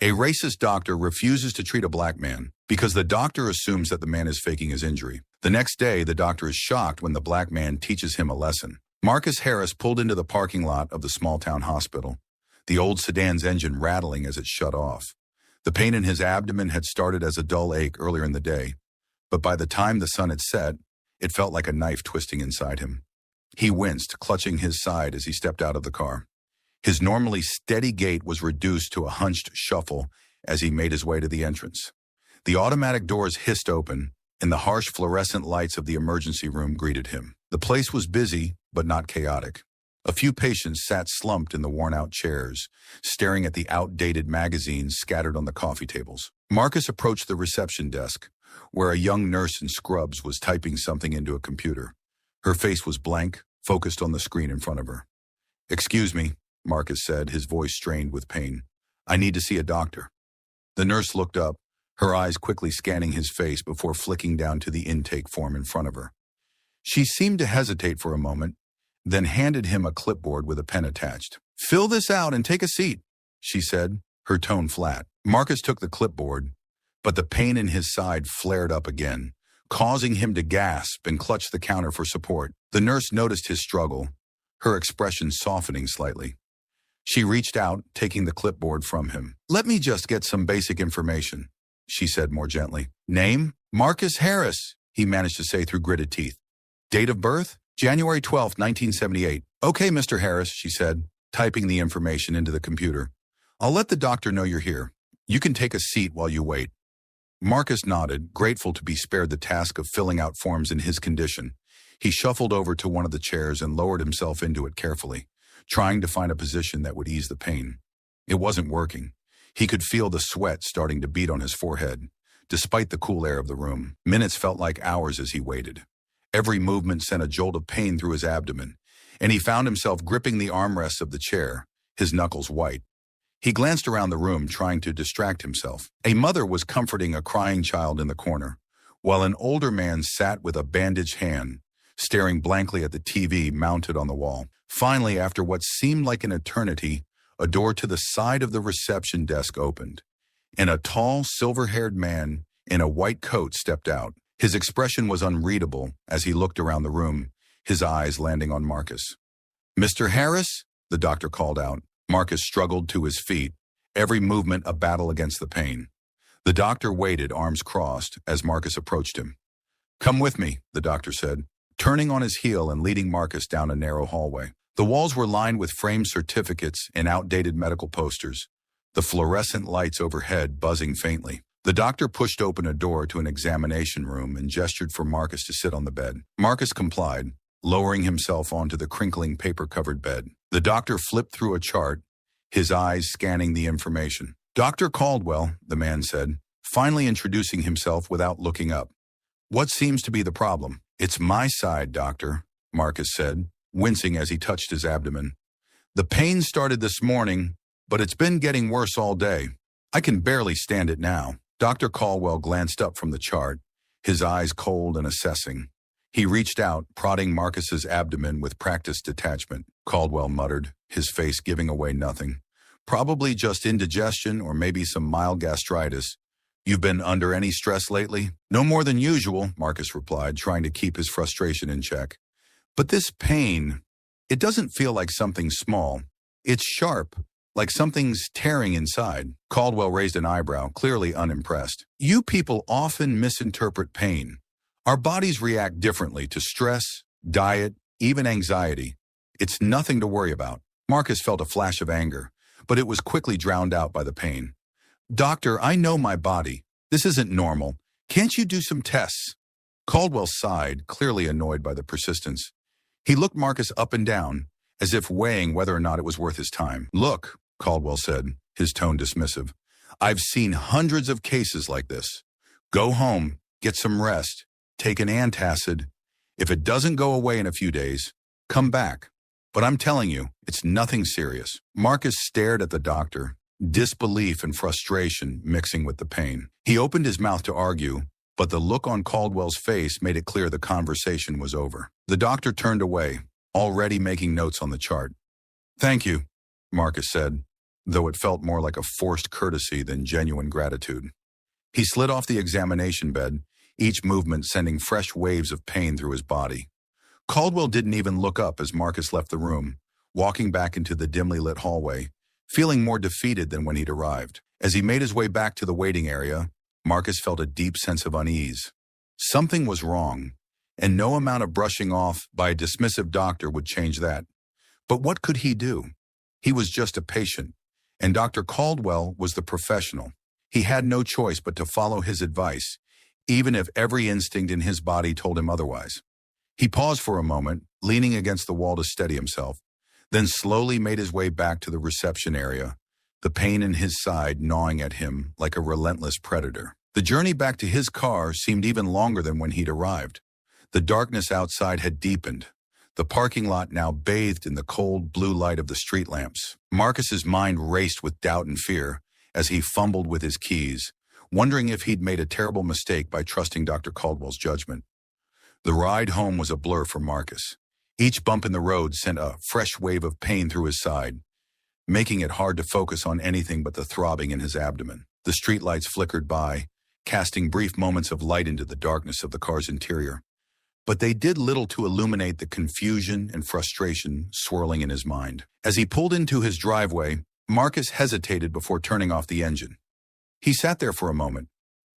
A racist doctor refuses to treat a black man because the doctor assumes that the man is faking his injury. The next day, the doctor is shocked when the black man teaches him a lesson. Marcus Harris pulled into the parking lot of the small-town hospital, the old sedan's engine rattling as it shut off. The pain in his abdomen had started as a dull ache earlier in the day, but by the time the sun had set, it felt like a knife twisting inside him. He winced, clutching his side as he stepped out of the car. His normally steady gait was reduced to a hunched shuffle as he made his way to the entrance. The automatic doors hissed open, and the harsh fluorescent lights of the emergency room greeted him. The place was busy, but not chaotic. A few patients sat slumped in the worn-out chairs, staring at the outdated magazines scattered on the coffee tables. Marcus approached the reception desk, where a young nurse in scrubs was typing something into a computer. Her face was blank, focused on the screen in front of her. "Excuse me," Marcus said, his voice strained with pain. "I need to see a doctor." The nurse looked up, her eyes quickly scanning his face before flicking down to the intake form in front of her. She seemed to hesitate for a moment, then handed him a clipboard with a pen attached. "Fill this out and take a seat," she said, her tone flat. Marcus took the clipboard, but the pain in his side flared up again, causing him to gasp and clutch the counter for support. The nurse noticed his struggle, her expression softening slightly. She reached out, taking the clipboard from him. "Let me just get some basic information," she said more gently. "Name? Marcus Harris," he managed to say through gritted teeth. "Date of birth? January 12th, 1978. "Okay, Mr. Harris," she said, typing the information into the computer. "I'll let the doctor know you're here. You can take a seat while you wait." Marcus nodded, grateful to be spared the task of filling out forms in his condition. He shuffled over to one of the chairs and lowered himself into it carefully, trying to find a position that would ease the pain. It wasn't working. He could feel the sweat starting to beat on his forehead, despite the cool air of the room. Minutes felt like hours as he waited. Every movement sent a jolt of pain through his abdomen, and he found himself gripping the armrests of the chair, his knuckles white. He glanced around the room, trying to distract himself. A mother was comforting a crying child in the corner, while an older man sat with a bandaged hand, staring blankly at the TV mounted on the wall. Finally, after what seemed like an eternity, a door to the side of the reception desk opened, and a tall, silver-haired man in a white coat stepped out. His expression was unreadable as he looked around the room, his eyes landing on Marcus. "Mr. Harris?" the doctor called out. Marcus struggled to his feet, every movement a battle against the pain. The doctor waited, arms crossed, as Marcus approached him. "Come with me," the doctor said, turning on his heel and leading Marcus down a narrow hallway. The walls were lined with framed certificates and outdated medical posters, the fluorescent lights overhead buzzing faintly. The doctor pushed open a door to an examination room and gestured for Marcus to sit on the bed. Marcus complied, lowering himself onto the crinkling paper-covered bed. The doctor flipped through a chart, his eyes scanning the information. "Dr. Caldwell," the man said, finally introducing himself without looking up. "What seems to be the problem?" "It's my side, doctor," Marcus said, wincing as he touched his abdomen. "The pain started this morning, but it's been getting worse all day. I can barely stand it now." Dr. Caldwell glanced up from the chart, his eyes cold and assessing. He reached out, prodding Marcus's abdomen with practiced detachment. Caldwell muttered, his face giving away nothing. "Probably just indigestion or maybe some mild gastritis. You've been under any stress lately?" "No more than usual," Marcus replied, trying to keep his frustration in check. "But this pain, it doesn't feel like something small. It's sharp, like something's tearing inside." Caldwell raised an eyebrow, clearly unimpressed. "You people often misinterpret pain. Our bodies react differently to stress, diet, even anxiety. It's nothing to worry about." Marcus felt a flash of anger, but it was quickly drowned out by the pain. "Doctor, I know my body. This isn't normal. Can't you do some tests?" Caldwell sighed, clearly annoyed by the persistence. He looked Marcus up and down, as if weighing whether or not it was worth his time. "Look," Caldwell said, his tone dismissive, "I've seen hundreds of cases like this. Go home, get some rest, take an antacid. If it doesn't go away in a few days, come back. But I'm telling you, it's nothing serious." Marcus stared at the doctor, disbelief and frustration mixing with the pain. He opened his mouth to argue, but the look on Caldwell's face made it clear the conversation was over. The doctor turned away, already making notes on the chart. "Thank you," Marcus said, though it felt more like a forced courtesy than genuine gratitude. He slid off the examination bed, each movement sending fresh waves of pain through his body. Caldwell didn't even look up as Marcus left the room, walking back into the dimly lit hallway, feeling more defeated than when he'd arrived. As he made his way back to the waiting area, Marcus felt a deep sense of unease. Something was wrong, and no amount of brushing off by a dismissive doctor would change that. But what could he do? He was just a patient, and Dr. Caldwell was the professional. He had no choice but to follow his advice, even if every instinct in his body told him otherwise. He paused for a moment, leaning against the wall to steady himself, then slowly made his way back to the reception area, the pain in his side gnawing at him like a relentless predator. The journey back to his car seemed even longer than when he'd arrived. The darkness outside had deepened, the parking lot now bathed in the cold blue light of the street lamps. Marcus's mind raced with doubt and fear as he fumbled with his keys, wondering if he'd made a terrible mistake by trusting Dr. Caldwell's judgment. The ride home was a blur for Marcus. Each bump in the road sent a fresh wave of pain through his side, making it hard to focus on anything but the throbbing in his abdomen. The streetlights flickered by, casting brief moments of light into the darkness of the car's interior. But they did little to illuminate the confusion and frustration swirling in his mind. As he pulled into his driveway, Marcus hesitated before turning off the engine. He sat there for a moment,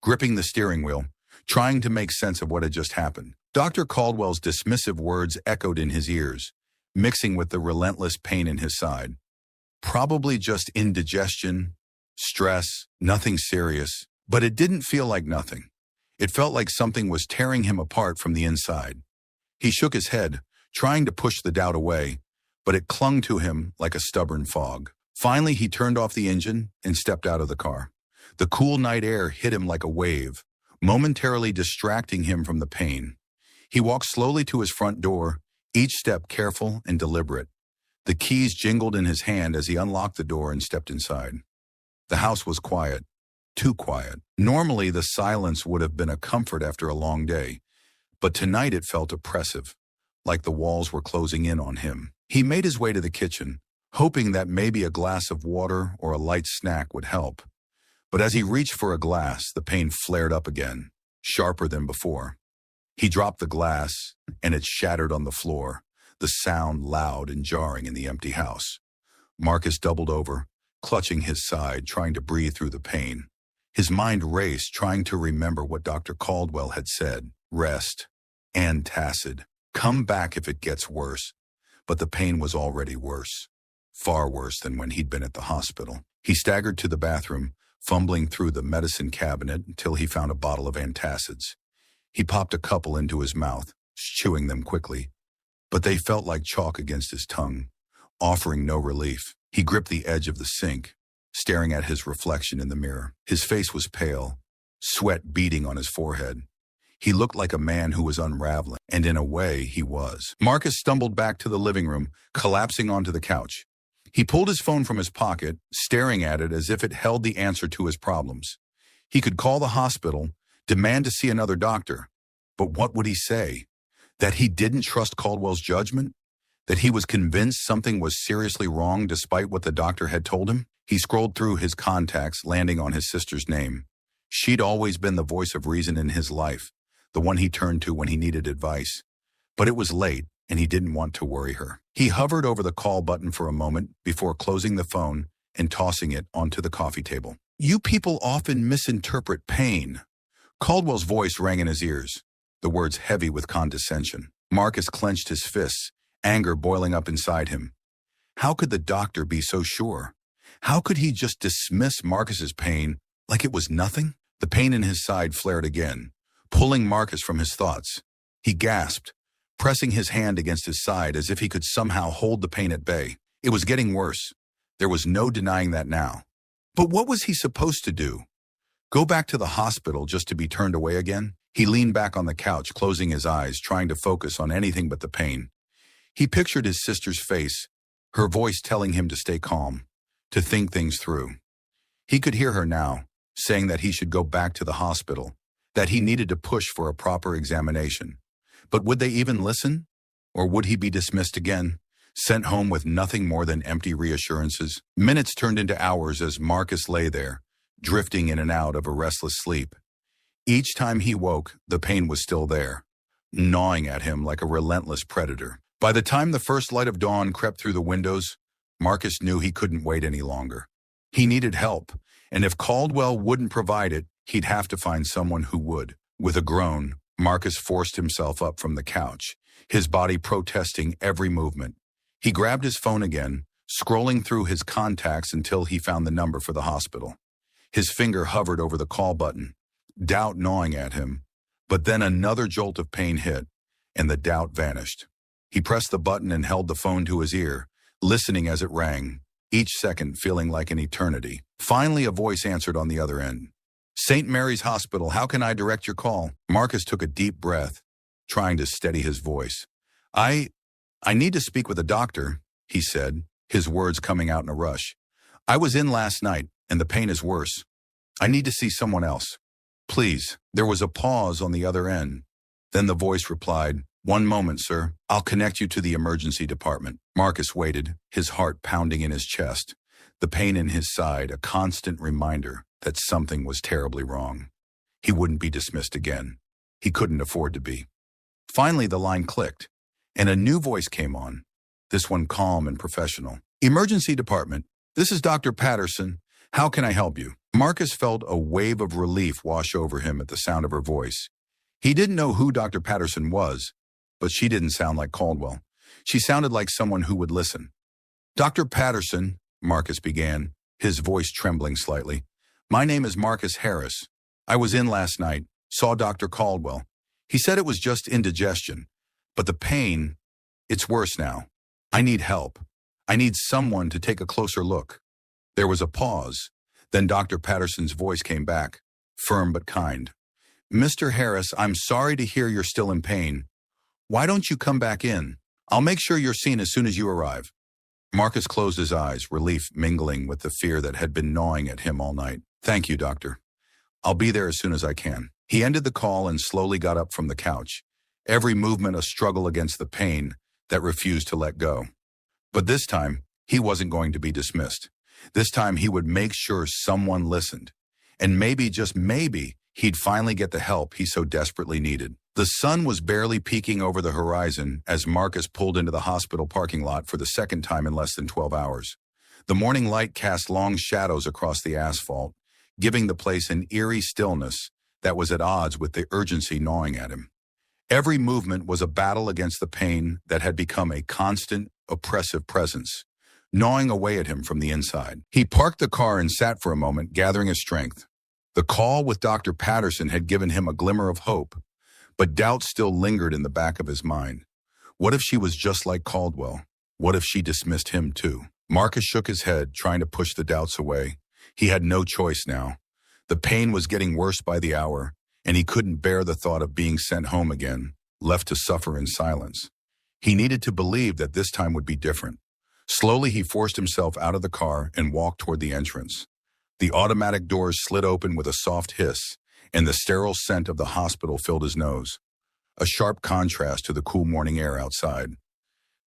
gripping the steering wheel, trying to make sense of what had just happened. Dr. Caldwell's dismissive words echoed in his ears, mixing with the relentless pain in his side. Probably just indigestion, stress, nothing serious, but it didn't feel like nothing. It felt like something was tearing him apart from the inside. He shook his head, trying to push the doubt away, but it clung to him like a stubborn fog. Finally, he turned off the engine and stepped out of the car. The cool night air hit him like a wave, momentarily distracting him from the pain. He walked slowly to his front door, each step careful and deliberate. The keys jingled in his hand as he unlocked the door and stepped inside. The house was quiet, too quiet. Normally, the silence would have been a comfort after a long day, but tonight it felt oppressive, like the walls were closing in on him. He made his way to the kitchen, hoping that maybe a glass of water or a light snack would help. But as he reached for a glass, the pain flared up again, sharper than before. He dropped the glass, and it shattered on the floor, the sound loud and jarring in the empty house. Marcus doubled over, clutching his side, trying to breathe through the pain. His mind raced, trying to remember what Dr. Caldwell had said. Rest. Antacid. Come back if it gets worse. But the pain was already worse. Far worse than when he'd been at the hospital. He staggered to the bathroom, fumbling through the medicine cabinet until he found a bottle of antacids. He popped a couple into his mouth, chewing them quickly. But they felt like chalk against his tongue, offering no relief. He gripped the edge of the sink, staring at his reflection in the mirror. His face was pale, sweat beading on his forehead. He looked like a man who was unraveling, and in a way, he was. Marcus stumbled back to the living room, collapsing onto the couch. He pulled his phone from his pocket, staring at it as if it held the answer to his problems. He could call the hospital, demand to see another doctor. But what would he say? That he didn't trust Caldwell's judgment? That he was convinced something was seriously wrong despite what the doctor had told him? He scrolled through his contacts, landing on his sister's name. She'd always been the voice of reason in his life, the one he turned to when he needed advice. But it was late, and he didn't want to worry her. He hovered over the call button for a moment before closing the phone and tossing it onto the coffee table. You people often misinterpret pain. Caldwell's voice rang in his ears, the words heavy with condescension. Marcus clenched his fists, anger boiling up inside him. How could the doctor be so sure? How could he just dismiss Marcus's pain like it was nothing? The pain in his side flared again, pulling Marcus from his thoughts. He gasped, pressing his hand against his side as if he could somehow hold the pain at bay. It was getting worse. There was no denying that now. But what was he supposed to do? Go back to the hospital just to be turned away again? He leaned back on the couch, closing his eyes, trying to focus on anything but the pain. He pictured his sister's face, her voice telling him to stay calm, to think things through. He could hear her now, saying that he should go back to the hospital, that he needed to push for a proper examination. But would they even listen? Or would he be dismissed again, sent home with nothing more than empty reassurances. Minutes turned into hours as Marcus lay there, drifting in and out of a restless sleep. Each time he woke, the pain was still there, gnawing at him like a relentless predator. By the time the first light of dawn crept through the windows, Marcus knew he couldn't wait any longer. He needed help, and if Caldwell wouldn't provide it, he'd have to find someone who would. With a groan, Marcus forced himself up from the couch, his body protesting every movement. He grabbed his phone again, scrolling through his contacts until he found the number for the hospital. His finger hovered over the call button, doubt gnawing at him. But then another jolt of pain hit, and the doubt vanished. He pressed the button and held the phone to his ear, listening as it rang, each second feeling like an eternity. Finally, a voice answered on the other end. "St. Mary's Hospital, how can I direct your call?" Marcus took a deep breath, trying to steady his voice. I need to speak with a doctor," he said, his words coming out in a rush. "I was in last night, and the pain is worse. I need to see someone else. Please." There was a pause on the other end. Then the voice replied, "One moment, sir. I'll connect you to the emergency department." Marcus waited, his heart pounding in his chest, the pain in his side a constant reminder that something was terribly wrong. He wouldn't be dismissed again. He couldn't afford to be. Finally, the line clicked, and a new voice came on, this one calm and professional. "Emergency department, this is Dr. Patterson. How can I help you?" Marcus felt a wave of relief wash over him at the sound of her voice. He didn't know who Dr. Patterson was, but she didn't sound like Caldwell. She sounded like someone who would listen. "Dr. Patterson," Marcus began, his voice trembling slightly. "My name is Marcus Harris. I was in last night, saw Dr. Caldwell. He said it was just indigestion, but the pain, it's worse now. I need help. I need someone to take a closer look." There was a pause. Then Dr. Patterson's voice came back, firm but kind. "Mr. Harris, I'm sorry to hear you're still in pain. Why don't you come back in? I'll make sure you're seen as soon as you arrive." Marcus closed his eyes, relief mingling with the fear that had been gnawing at him all night. "Thank you, doctor. I'll be there as soon as I can." He ended the call and slowly got up from the couch, every movement a struggle against the pain that refused to let go. But this time, he wasn't going to be dismissed. This time, he would make sure someone listened. And maybe, just maybe, he'd finally get the help he so desperately needed. The sun was barely peeking over the horizon as Marcus pulled into the hospital parking lot for the second time in less than 12 hours. The morning light cast long shadows across the asphalt, giving the place an eerie stillness that was at odds with the urgency gnawing at him. Every movement was a battle against the pain that had become a constant, oppressive presence, gnawing away at him from the inside. He parked the car and sat for a moment, gathering his strength. The call with Dr. Patterson had given him a glimmer of hope, but doubt still lingered in the back of his mind. What if she was just like Caldwell? What if she dismissed him too? Marcus shook his head, trying to push the doubts away. He had no choice now. The pain was getting worse by the hour, and he couldn't bear the thought of being sent home again, left to suffer in silence. He needed to believe that this time would be different. Slowly, he forced himself out of the car and walked toward the entrance. The automatic doors slid open with a soft hiss, and the sterile scent of the hospital filled his nose, a sharp contrast to the cool morning air outside.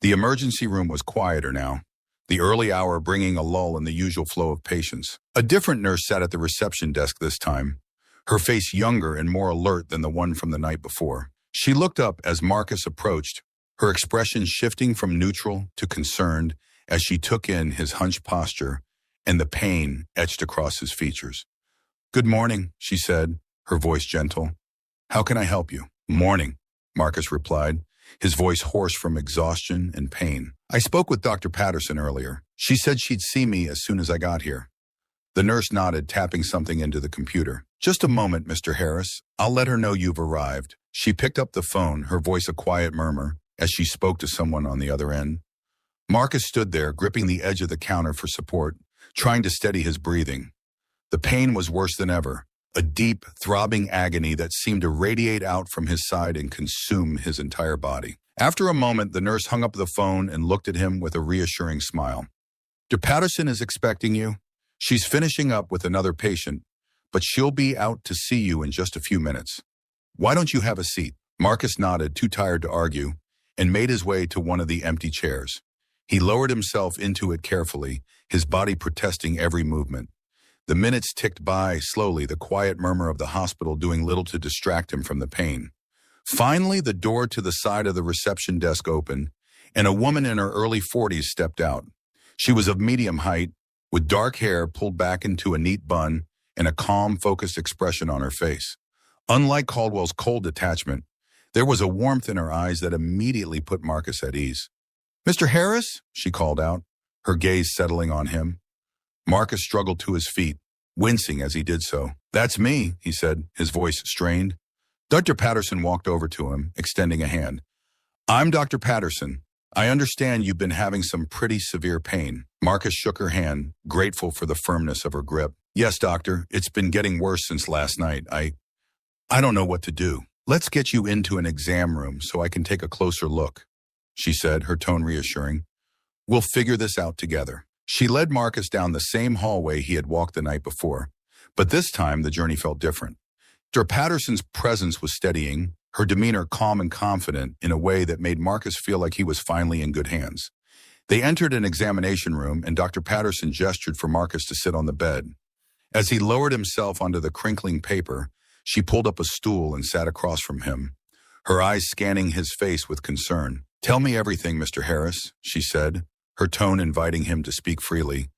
The emergency room was quieter now, the early hour bringing a lull in the usual flow of patients. A different nurse sat at the reception desk this time, her face younger and more alert than the one from the night before. She looked up as Marcus approached, her expression shifting from neutral to concerned as she took in his hunched posture and the pain etched across his features. "Good morning," she said, her voice gentle. "How can I help you?" "Morning," Marcus replied, his voice hoarse from exhaustion and pain. "I spoke with Dr. Patterson earlier. She said she'd see me as soon as I got here." The nurse nodded, tapping something into the computer. "Just a moment, Mr. Harris. I'll let her know you've arrived." She picked up the phone, her voice a quiet murmur, as she spoke to someone on the other end. Marcus stood there, gripping the edge of the counter for support, trying to steady his breathing. The pain was worse than ever, a deep, throbbing agony that seemed to radiate out from his side and consume his entire body. After a moment, the nurse hung up the phone and looked at him with a reassuring smile. "Dr. Patterson is expecting you. She's finishing up with another patient, but she'll be out to see you in just a few minutes. Why don't you have a seat?" Marcus nodded, too tired to argue, and made his way to one of the empty chairs. He lowered himself into it carefully, his body protesting every movement. The minutes ticked by slowly, the quiet murmur of the hospital doing little to distract him from the pain. Finally, the door to the side of the reception desk opened, and a woman in her early 40s stepped out. She was of medium height, with dark hair pulled back into a neat bun and a calm, focused expression on her face. Unlike Caldwell's cold detachment, there was a warmth in her eyes that immediately put Marcus at ease. "Mr. Harris?" she called out, her gaze settling on him. Marcus struggled to his feet, wincing as he did so. "That's me," he said, his voice strained. Dr. Patterson walked over to him, extending a hand. "I'm Dr. Patterson. I understand you've been having some pretty severe pain." Marcus shook her hand, grateful for the firmness of her grip. "Yes, doctor, it's been getting worse since last night. I don't know what to do. Let's get you into an exam room so I can take a closer look," she said, her tone reassuring. "We'll figure this out together." She led Marcus down the same hallway he had walked the night before, but this time the journey felt different. Dr. Patterson's presence was steadying, her demeanor calm and confident in a way that made Marcus feel like he was finally in good hands. They entered an examination room, and Dr. Patterson gestured for Marcus to sit on the bed. As he lowered himself onto the crinkling paper, she pulled up a stool and sat across from him, her eyes scanning his face with concern. "Tell me everything, Mr. Harris," she said, her tone inviting him to speak freely.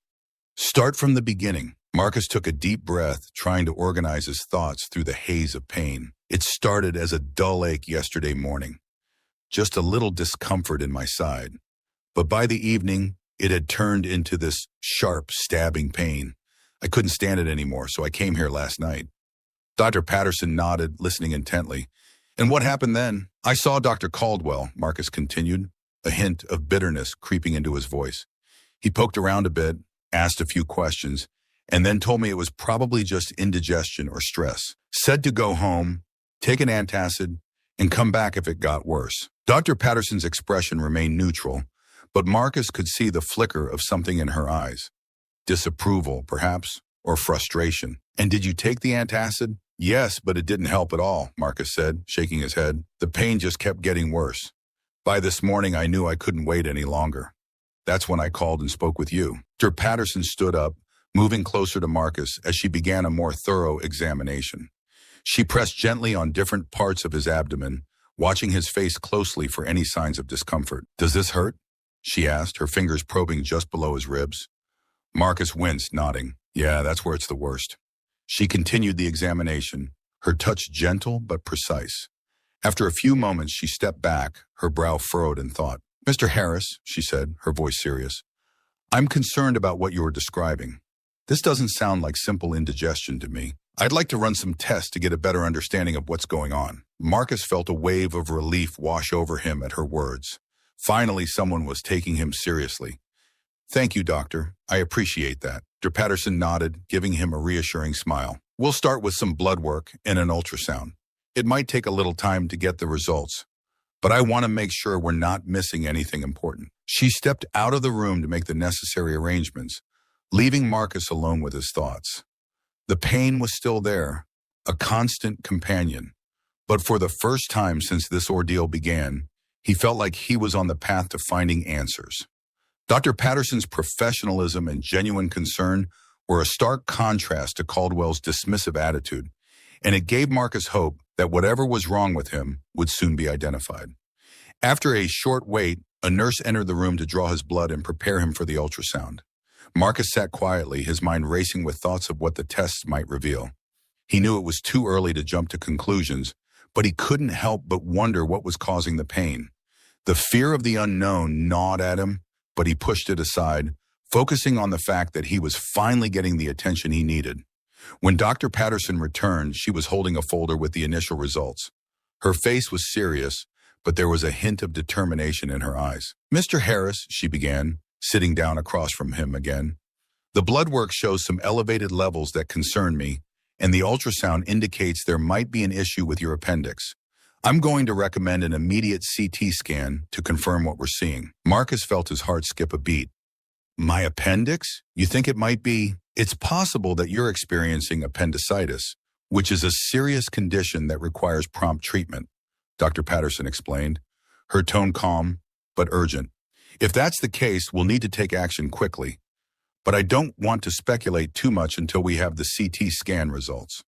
"Start from the beginning." Marcus took a deep breath, trying to organize his thoughts through the haze of pain. "It started as a dull ache yesterday morning, just a little discomfort in my side. But by the evening, it had turned into this sharp, stabbing pain. I couldn't stand it anymore, so I came here last night." Dr. Patterson nodded, listening intently. "And what happened then?" "I saw Dr. Caldwell," Marcus continued, a hint of bitterness creeping into his voice. "He poked around a bit, asked a few questions, and then told me it was probably just indigestion or stress. Said to go home, take an antacid, and come back if it got worse." Dr. Patterson's expression remained neutral, but Marcus could see the flicker of something in her eyes. Disapproval, perhaps, or frustration. "And did you take the antacid?" "Yes, but it didn't help at all," Marcus said, shaking his head. "The pain just kept getting worse. By this morning, I knew I couldn't wait any longer. That's when I called and spoke with you." Dr. Patterson stood up, moving closer to Marcus as she began a more thorough examination. She pressed gently on different parts of his abdomen, watching his face closely for any signs of discomfort. "Does this hurt?" she asked, her fingers probing just below his ribs. Marcus winced, nodding. "Yeah, that's where it's the worst." She continued the examination, her touch gentle but precise. After a few moments, she stepped back, her brow furrowed in thought. "Mr. Harris," she said, her voice serious, "I'm concerned about what you are describing. This doesn't sound like simple indigestion to me. I'd like to run some tests to get a better understanding of what's going on." Marcus felt a wave of relief wash over him at her words. Finally, someone was taking him seriously. "Thank you, doctor. I appreciate that." Dr. Patterson nodded, giving him a reassuring smile. "We'll start with some blood work and an ultrasound. It might take a little time to get the results, but I want to make sure we're not missing anything important." She stepped out of the room to make the necessary arrangements, leaving Marcus alone with his thoughts. The pain was still there, a constant companion, but for the first time since this ordeal began, he felt like he was on the path to finding answers. Dr. Patterson's professionalism and genuine concern were a stark contrast to Caldwell's dismissive attitude, and it gave Marcus hope that whatever was wrong with him would soon be identified. After a short wait, a nurse entered the room to draw his blood and prepare him for the ultrasound. Marcus sat quietly, his mind racing with thoughts of what the tests might reveal. He knew it was too early to jump to conclusions, but he couldn't help but wonder what was causing the pain. The fear of the unknown gnawed at him, but he pushed it aside, focusing on the fact that he was finally getting the attention he needed. When Dr. Patterson returned, she was holding a folder with the initial results. Her face was serious, but there was a hint of determination in her eyes. "Mr. Harris," she began, sitting down across from him again, "the blood work shows some elevated levels that concern me, and the ultrasound indicates there might be an issue with your appendix. I'm going to recommend an immediate CT scan to confirm what we're seeing." Marcus felt his heart skip a beat. "My appendix? You think it might be?" "It's possible that you're experiencing appendicitis, which is a serious condition that requires prompt treatment," Dr. Patterson explained, her tone calm but urgent. If that's the case, we'll need to take action quickly. But I don't want to speculate too much until we have the CT scan results.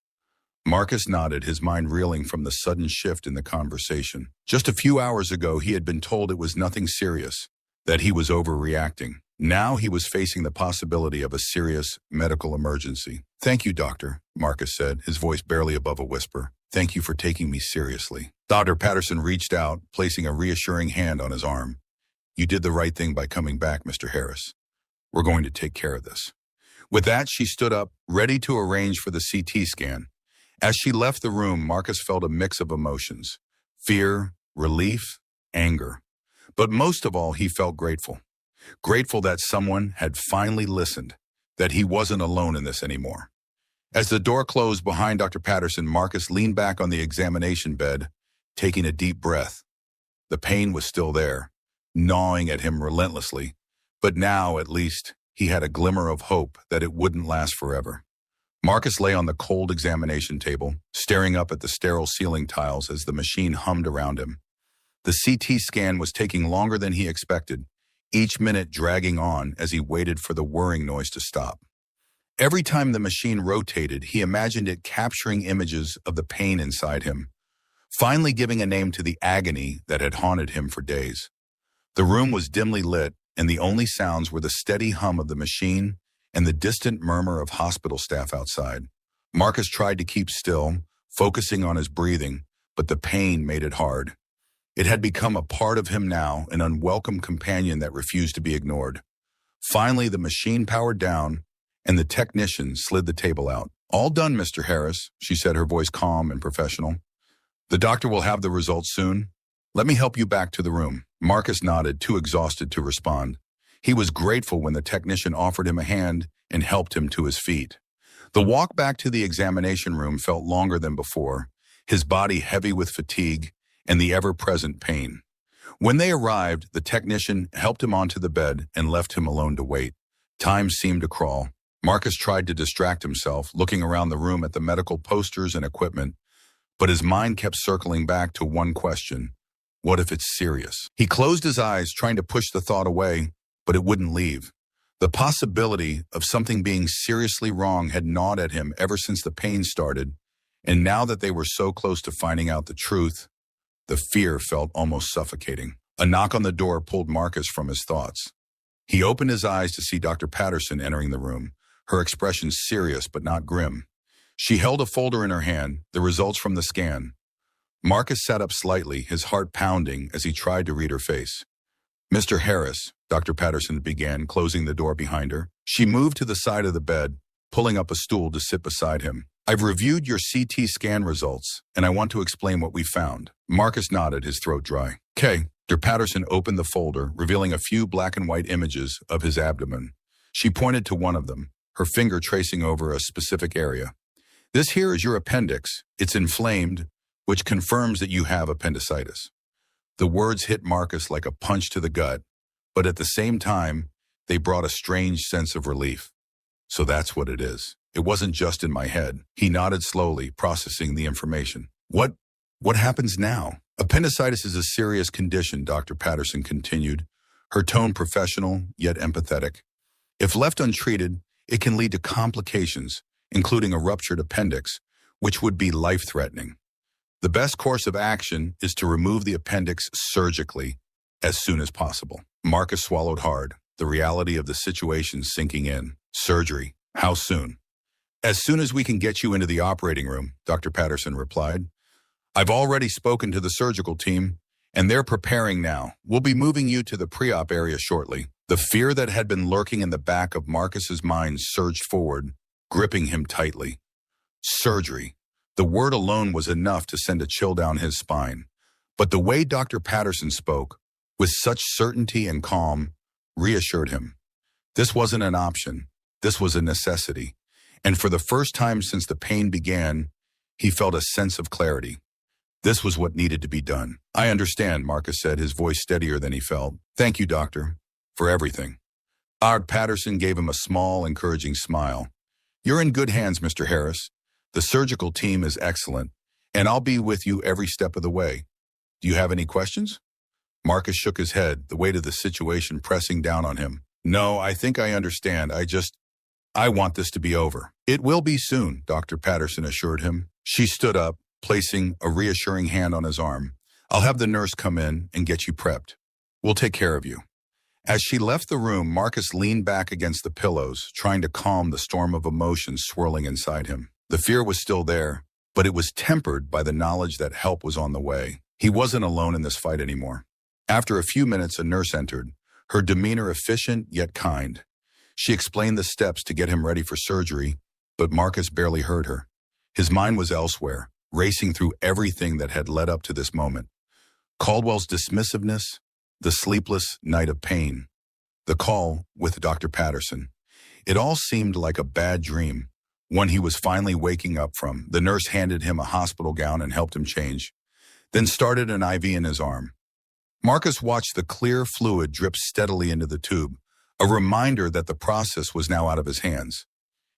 Marcus nodded, his mind reeling from the sudden shift in the conversation. Just a few hours ago, he had been told it was nothing serious, that he was overreacting. Now he was facing the possibility of a serious medical emergency. "Thank you, doctor," Marcus said, his voice barely above a whisper. "Thank you for taking me seriously." Dr. Patterson reached out, placing a reassuring hand on his arm. "You did the right thing by coming back, Mr. Harris. We're going to take care of this." With that, she stood up, ready to arrange for the CT scan. As she left the room, Marcus felt a mix of emotions: fear, relief, anger. But most of all, he felt grateful. Grateful that someone had finally listened, that he wasn't alone in this anymore. As the door closed behind Dr. Patterson, Marcus leaned back on the examination bed, taking a deep breath. The pain was still there, gnawing at him relentlessly, but now, at least, he had a glimmer of hope that it wouldn't last forever. Marcus lay on the cold examination table, staring up at the sterile ceiling tiles as the machine hummed around him. The CT scan was taking longer than he expected, each minute dragging on as he waited for the whirring noise to stop. Every time the machine rotated, he imagined it capturing images of the pain inside him, finally giving a name to the agony that had haunted him for days. The room was dimly lit, and the only sounds were the steady hum of the machine and the distant murmur of hospital staff outside. Marcus tried to keep still, focusing on his breathing, but the pain made it hard. It had become a part of him now, an unwelcome companion that refused to be ignored. Finally, the machine powered down, and the technician slid the table out. "All done, Mr. Harris," she said, her voice calm and professional. "The doctor will have the results soon. Let me help you back to the room." Marcus nodded, too exhausted to respond. He was grateful when the technician offered him a hand and helped him to his feet. The walk back to the examination room felt longer than before, his body heavy with fatigue and the ever-present pain. When they arrived, the technician helped him onto the bed and left him alone to wait. Time seemed to crawl. Marcus tried to distract himself, looking around the room at the medical posters and equipment, but his mind kept circling back to one question: what if it's serious? He closed his eyes, trying to push the thought away, but it wouldn't leave. The possibility of something being seriously wrong had gnawed at him ever since the pain started, and now that they were so close to finding out the truth, the fear felt almost suffocating. A knock on the door pulled Marcus from his thoughts. He opened his eyes to see Dr. Patterson entering the room, her expression serious but not grim. She held a folder in her hand, the results from the scan. Marcus sat up slightly, his heart pounding as he tried to read her face. "Mr. Harris," Dr. Patterson began, closing the door behind her. She moved to the side of the bed, pulling up a stool to sit beside him. "I've reviewed your CT scan results, and I want to explain what we found." Marcus nodded, his throat dry. "Okay." Dr. Patterson opened the folder, revealing a few black and white images of his abdomen. She pointed to one of them, her finger tracing over a specific area. "This here is your appendix. It's inflamed, which confirms that you have appendicitis." The words hit Marcus like a punch to the gut, but at the same time, they brought a strange sense of relief. "So that's what it is. It wasn't just in my head." He nodded slowly, processing the information. What happens now?" "Appendicitis is a serious condition," Dr. Patterson continued, her tone professional yet empathetic. "If left untreated, it can lead to complications, including a ruptured appendix, which would be life-threatening. The best course of action is to remove the appendix surgically as soon as possible." Marcus swallowed hard, the reality of the situation sinking in. "Surgery? How soon?" "As soon as we can get you into the operating room," Dr. Patterson replied. "I've already spoken to the surgical team, and they're preparing now. We'll be moving you to the pre-op area shortly." The fear that had been lurking in the back of Marcus's mind surged forward, gripping him tightly. Surgery. The word alone was enough to send a chill down his spine. But the way Dr. Patterson spoke, with such certainty and calm, reassured him. This wasn't an option. This was a necessity. And for the first time since the pain began, he felt a sense of clarity. This was what needed to be done. "I understand," Marcus said, his voice steadier than he felt. "Thank you, doctor, for everything." Dr. Patterson gave him a small, encouraging smile. "You're in good hands, Mr. Harris. The surgical team is excellent, and I'll be with you every step of the way. Do you have any questions?" Marcus shook his head, the weight of the situation pressing down on him. No, I think I understand. I want this to be over. It will be soon, Dr. Patterson assured him. She stood up, placing a reassuring hand on his arm. I'll have the nurse come in and get you prepped. We'll take care of you. As she left the room, Marcus leaned back against the pillows, trying to calm the storm of emotions swirling inside him. The fear was still there, but it was tempered by the knowledge that help was on the way. He wasn't alone in this fight anymore. After a few minutes, a nurse entered, her demeanor efficient yet kind. She explained the steps to get him ready for surgery, but Marcus barely heard her. His mind was elsewhere, racing through everything that had led up to this moment. Caldwell's dismissiveness, the sleepless night of pain, the call with Dr. Patterson. It all seemed like a bad dream. When he was finally waking up from, the nurse handed him a hospital gown and helped him change, then started an IV in his arm. Marcus watched the clear fluid drip steadily into the tube, a reminder that the process was now out of his hands.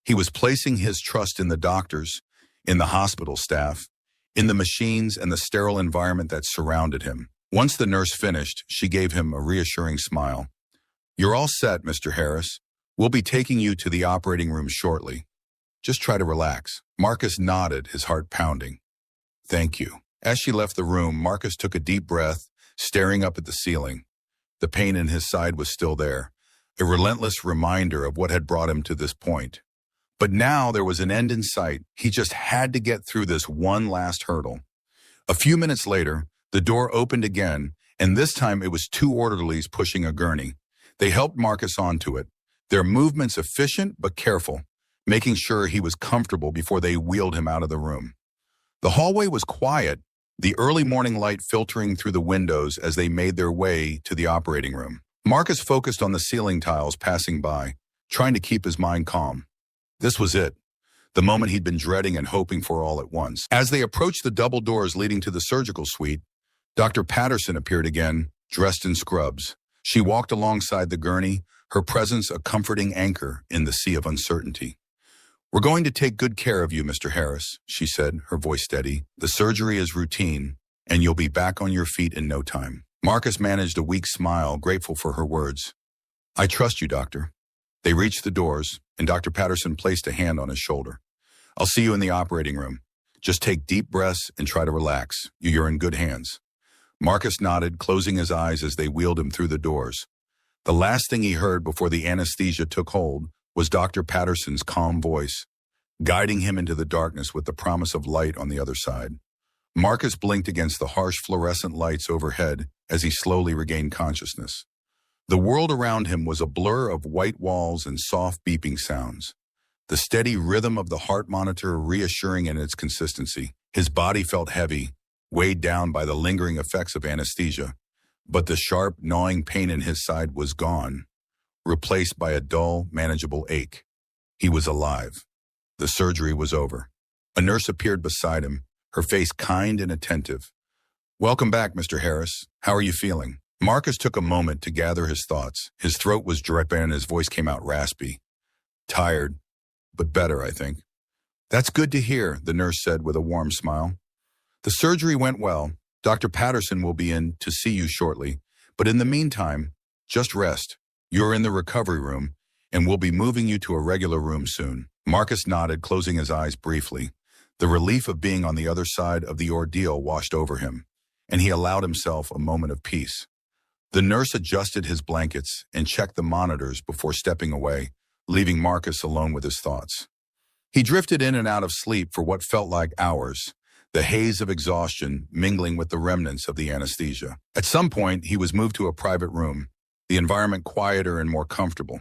He was placing his trust in the doctors, in the hospital staff, in the machines and the sterile environment that surrounded him. Once the nurse finished, she gave him a reassuring smile. You're all set, Mr. Harris. We'll be taking you to the operating room shortly. Just try to relax. Marcus nodded, his heart pounding. Thank you. As she left the room, Marcus took a deep breath, staring up at the ceiling. The pain in his side was still there, a relentless reminder of what had brought him to this point. But now there was an end in sight. He just had to get through this one last hurdle. A few minutes later, the door opened again, and this time it was two orderlies pushing a gurney. They helped Marcus onto it, their movements efficient but careful, making sure he was comfortable before they wheeled him out of the room. The hallway was quiet, the early morning light filtering through the windows as they made their way to the operating room. Marcus focused on the ceiling tiles passing by, trying to keep his mind calm. This was it, the moment he'd been dreading and hoping for all at once. As they approached the double doors leading to the surgical suite, Dr. Patterson appeared again, dressed in scrubs. She walked alongside the gurney, her presence a comforting anchor in the sea of uncertainty. We're going to take good care of you, Mr. Harris, she said, her voice steady. The surgery is routine, and you'll be back on your feet in no time. Marcus managed a weak smile, grateful for her words. I trust you, doctor. They reached the doors, and Dr. Patterson placed a hand on his shoulder. I'll see you in the operating room. Just take deep breaths and try to relax. You're in good hands. Marcus nodded, closing his eyes as they wheeled him through the doors. The last thing he heard before the anesthesia took hold was Dr. Patterson's calm voice, guiding him into the darkness with the promise of light on the other side. Marcus blinked against the harsh fluorescent lights overhead as he slowly regained consciousness. The world around him was a blur of white walls and soft beeping sounds, the steady rhythm of the heart monitor reassuring in its consistency. His body felt heavy, weighed down by the lingering effects of anesthesia, but the sharp, gnawing pain in his side was gone, replaced by a dull, manageable ache. He was alive. The surgery was over. A nurse appeared beside him, her face kind and attentive. Welcome back, Mr. Harris. How are you feeling? Marcus took a moment to gather his thoughts. His throat was dry and his voice came out raspy. Tired, but better, I think. That's good to hear, the nurse said with a warm smile. The surgery went well. Dr. Patterson will be in to see you shortly, but in the meantime, just rest. You're in the recovery room, and we'll be moving you to a regular room soon. Marcus nodded, closing his eyes briefly. The relief of being on the other side of the ordeal washed over him, and he allowed himself a moment of peace. The nurse adjusted his blankets and checked the monitors before stepping away, leaving Marcus alone with his thoughts. He drifted in and out of sleep for what felt like hours, the haze of exhaustion mingling with the remnants of the anesthesia. At some point, he was moved to a private room, the environment quieter and more comfortable.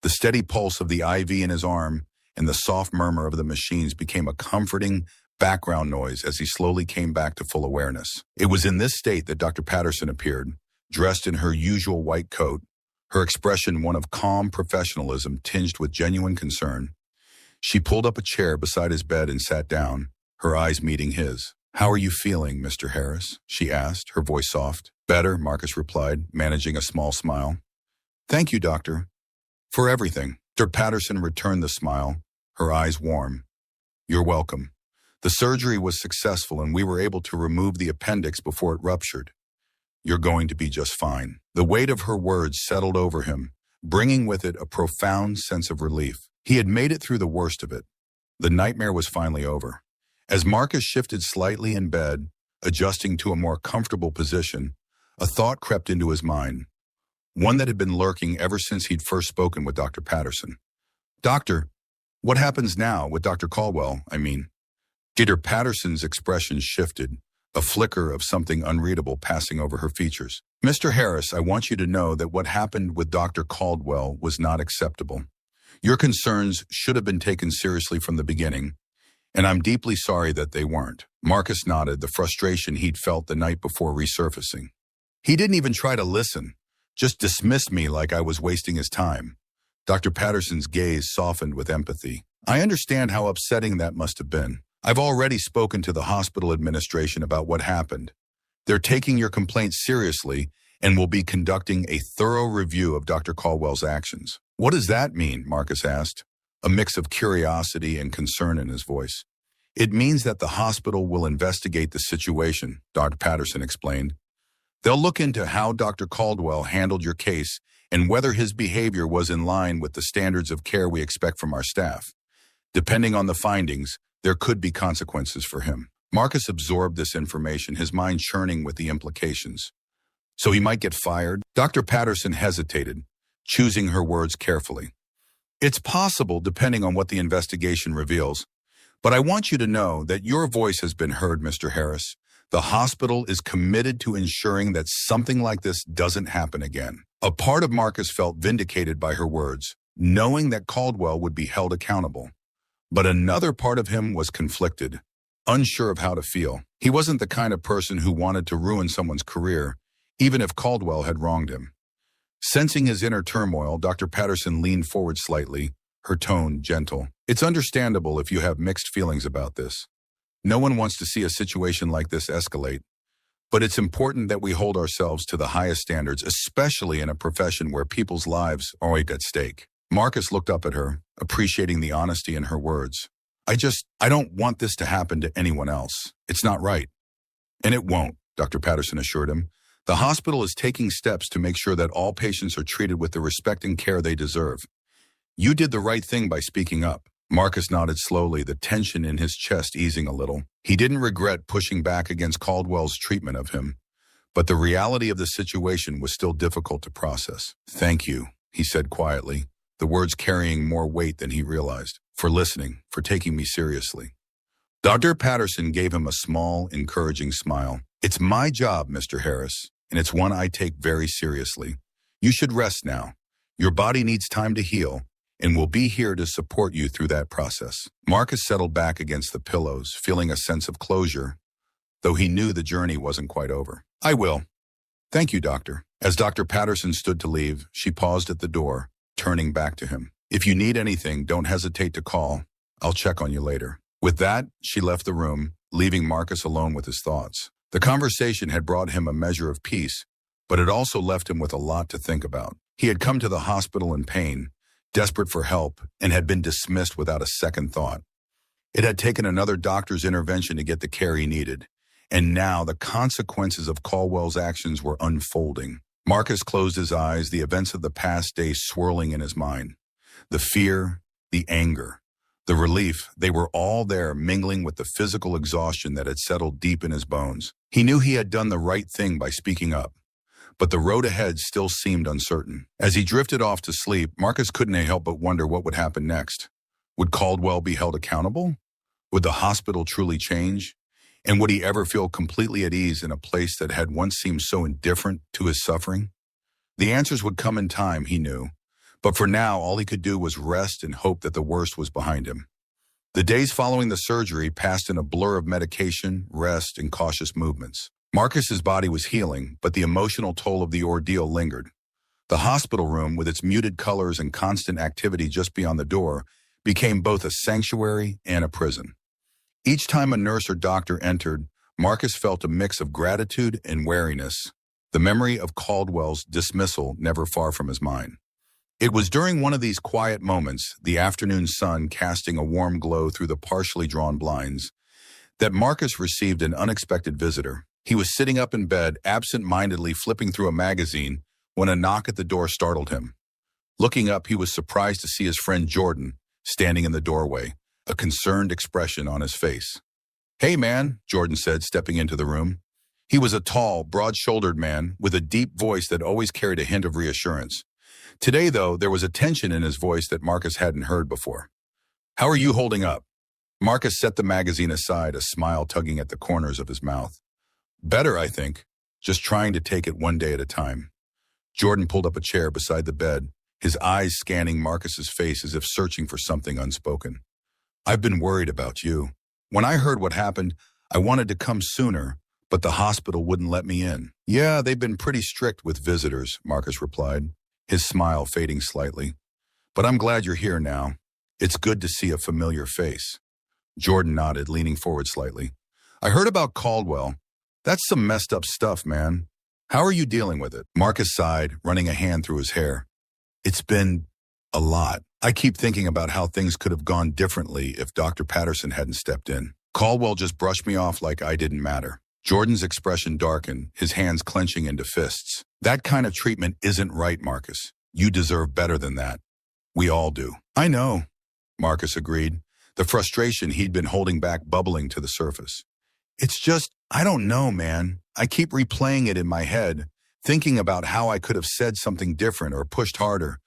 The steady pulse of the IV in his arm and the soft murmur of the machines became a comforting background noise as he slowly came back to full awareness. It was in this state that Dr. Patterson appeared, dressed in her usual white coat, her expression one of calm professionalism tinged with genuine concern. She pulled up a chair beside his bed and sat down, her eyes meeting his. How are you feeling, Mr. Harris? She asked, her voice soft. Better, Marcus replied, managing a small smile. Thank you, doctor. For everything. Dr. Patterson returned the smile, her eyes warm. You're welcome. The surgery was successful and we were able to remove the appendix before it ruptured. You're going to be just fine." The weight of her words settled over him, bringing with it a profound sense of relief. He had made it through the worst of it. The nightmare was finally over. As Marcus shifted slightly in bed, adjusting to a more comfortable position, a thought crept into his mind, one that had been lurking ever since he'd first spoken with Dr. Patterson. "Doctor, what happens now with Dr. Caldwell, I mean?" Dr. Patterson's expression shifted, a flicker of something unreadable passing over her features. "Mr. Harris, I want you to know that what happened with Dr. Caldwell was not acceptable. Your concerns should have been taken seriously from the beginning, and I'm deeply sorry that they weren't." Marcus nodded, the frustration he'd felt the night before resurfacing. "He didn't even try to listen, just dismissed me like I was wasting his time." Dr. Patterson's gaze softened with empathy. "I understand how upsetting that must have been. I've already spoken to the hospital administration about what happened. They're taking your complaint seriously and will be conducting a thorough review of Dr. Caldwell's actions." "What does that mean?" Marcus asked, a mix of curiosity and concern in his voice. "It means that the hospital will investigate the situation," Dr. Patterson explained. "They'll look into how Dr. Caldwell handled your case and whether his behavior was in line with the standards of care we expect from our staff. Depending on the findings, there could be consequences for him." Marcus absorbed this information, his mind churning with the implications. "So he might get fired?" Dr. Patterson hesitated, choosing her words carefully. "It's possible, depending on what the investigation reveals. But I want you to know that your voice has been heard, Mr. Harris. The hospital is committed to ensuring that something like this doesn't happen again." A part of Marcus felt vindicated by her words, knowing that Caldwell would be held accountable. But another part of him was conflicted, unsure of how to feel. He wasn't the kind of person who wanted to ruin someone's career, even if Caldwell had wronged him. Sensing his inner turmoil, Dr. Patterson leaned forward slightly, her tone gentle. "It's understandable if you have mixed feelings about this. No one wants to see a situation like this escalate. But it's important that we hold ourselves to the highest standards, especially in a profession where people's lives are at stake." Marcus looked up at her, appreciating the honesty in her words. I don't want this to happen to anyone else. It's not right." "And it won't," Dr. Patterson assured him. "The hospital is taking steps to make sure that all patients are treated with the respect and care they deserve. You did the right thing by speaking up." Marcus nodded slowly, the tension in his chest easing a little. He didn't regret pushing back against Caldwell's treatment of him, but the reality of the situation was still difficult to process. "Thank you," he said quietly, the words carrying more weight than he realized, "for listening, for taking me seriously." Dr. Patterson gave him a small, encouraging smile. "It's my job, Mr. Harris, and it's one I take very seriously. You should rest now. Your body needs time to heal, and we'll be here to support you through that process." Marcus settled back against the pillows, feeling a sense of closure, though he knew the journey wasn't quite over. "I will. Thank you, Doctor." As Dr. Patterson stood to leave, she paused at the door, turning back to him. "If you need anything, don't hesitate to call. I'll check on you later." With that, she left the room, leaving Marcus alone with his thoughts. The conversation had brought him a measure of peace, but it also left him with a lot to think about. He had come to the hospital in pain, desperate for help, and had been dismissed without a second thought. It had taken another doctor's intervention to get the care he needed, and now the consequences of Caldwell's actions were unfolding. Marcus closed his eyes, the events of the past day swirling in his mind. The fear, the anger, the relief, they were all there, mingling with the physical exhaustion that had settled deep in his bones. He knew he had done the right thing by speaking up, but the road ahead still seemed uncertain. As he drifted off to sleep, Marcus couldn't help but wonder what would happen next. Would Caldwell be held accountable? Would the hospital truly change? And would he ever feel completely at ease in a place that had once seemed so indifferent to his suffering? The answers would come in time, he knew. But for now, all he could do was rest and hope that the worst was behind him. The days following the surgery passed in a blur of medication, rest, and cautious movements. Marcus's body was healing, but the emotional toll of the ordeal lingered. The hospital room, with its muted colors and constant activity just beyond the door, became both a sanctuary and a prison. Each time a nurse or doctor entered, Marcus felt a mix of gratitude and wariness, the memory of Caldwell's dismissal never far from his mind. It was during one of these quiet moments, the afternoon sun casting a warm glow through the partially drawn blinds, that Marcus received an unexpected visitor. He was sitting up in bed, absent-mindedly flipping through a magazine, when a knock at the door startled him. Looking up, he was surprised to see his friend Jordan standing in the doorway, a concerned expression on his face. "Hey, man," Jordan said, stepping into the room. He was a tall, broad-shouldered man with a deep voice that always carried a hint of reassurance. Today, though, there was a tension in his voice that Marcus hadn't heard before. "How are you holding up?" Marcus set the magazine aside, a smile tugging at the corners of his mouth. "Better, I think. Just trying to take it one day at a time." Jordan pulled up a chair beside the bed, his eyes scanning Marcus's face as if searching for something unspoken. "I've been worried about you. When I heard what happened, I wanted to come sooner, but the hospital wouldn't let me in." "Yeah, they've been pretty strict with visitors," Marcus replied, his smile fading slightly. "But I'm glad you're here now. It's good to see a familiar face." Jordan nodded, leaning forward slightly. "I heard about Caldwell. That's some messed up stuff, man. How are you dealing with it?" Marcus sighed, running a hand through his hair. "It's been a lot. I keep thinking about how things could have gone differently if Dr. Patterson hadn't stepped in. Caldwell just brushed me off like I didn't matter." Jordan's expression darkened, his hands clenching into fists. "That kind of treatment isn't right, Marcus. You deserve better than that. We all do." "I know," Marcus agreed, the frustration he'd been holding back bubbling to the surface. "It's just, I don't know, man. I keep replaying it in my head, thinking about how I could have said something different or pushed harder.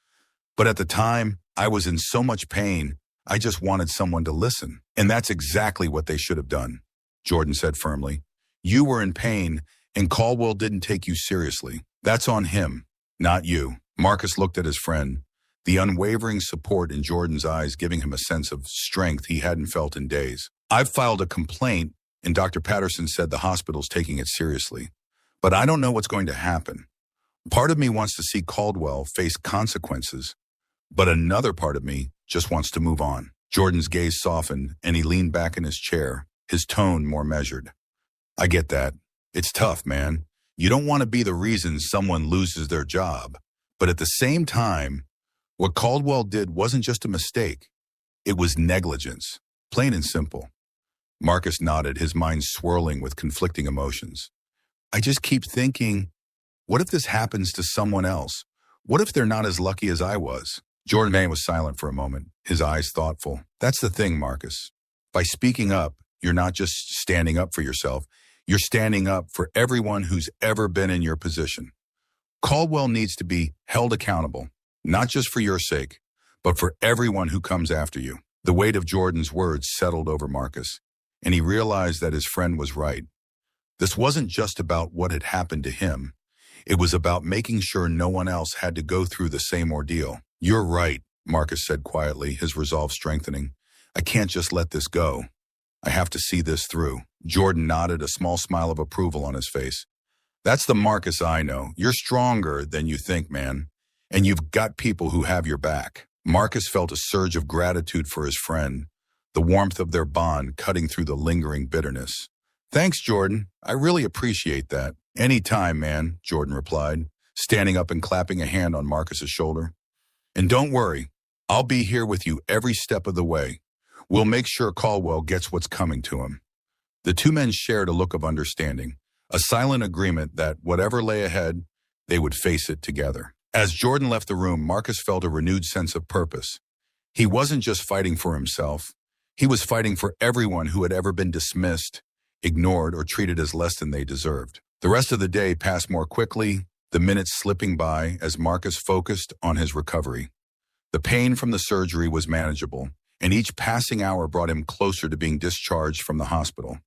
But at the time, I was in so much pain, I just wanted someone to listen. And that's exactly what they should have done," Jordan said firmly. "You were in pain, and Caldwell didn't take you seriously. That's on him, not you." Marcus looked at his friend, the unwavering support in Jordan's eyes giving him a sense of strength he hadn't felt in days. "I've filed a complaint, and Dr. Patterson said the hospital's taking it seriously. But I don't know what's going to happen. Part of me wants to see Caldwell face consequences, but another part of me just wants to move on." Jordan's gaze softened, and he leaned back in his chair, his tone more measured. "I get that. It's tough, man. You don't want to be the reason someone loses their job. But at the same time, what Caldwell did wasn't just a mistake. It was negligence, plain and simple." Marcus nodded, his mind swirling with conflicting emotions. "I just keep thinking, what if this happens to someone else? What if they're not as lucky as I was?" Jordan Vane was silent for a moment, his eyes thoughtful. "That's the thing, Marcus. By speaking up, you're not just standing up for yourself. You're standing up for everyone who's ever been in your position. Caldwell needs to be held accountable, not just for your sake, but for everyone who comes after you." The weight of Jordan's words settled over Marcus, and he realized that his friend was right. This wasn't just about what had happened to him. It was about making sure no one else had to go through the same ordeal. "You're right," Marcus said quietly, his resolve strengthening. "I can't just let this go. I have to see this through." Jordan nodded, a small smile of approval on his face. "That's the Marcus I know. You're stronger than you think, man. And you've got people who have your back." Marcus felt a surge of gratitude for his friend, the warmth of their bond cutting through the lingering bitterness. "Thanks, Jordan. I really appreciate that." "Anytime, man," Jordan replied, standing up and clapping a hand on Marcus's shoulder. "And don't worry, I'll be here with you every step of the way. We'll make sure Caldwell gets what's coming to him." The two men shared a look of understanding, a silent agreement that whatever lay ahead, they would face it together. As Jordan left the room, Marcus felt a renewed sense of purpose. He wasn't just fighting for himself. He was fighting for everyone who had ever been dismissed, ignored, or treated as less than they deserved. The rest of the day passed more quickly, the minutes slipping by as Marcus focused on his recovery. The pain from the surgery was manageable, and each passing hour brought him closer to being discharged from the hospital.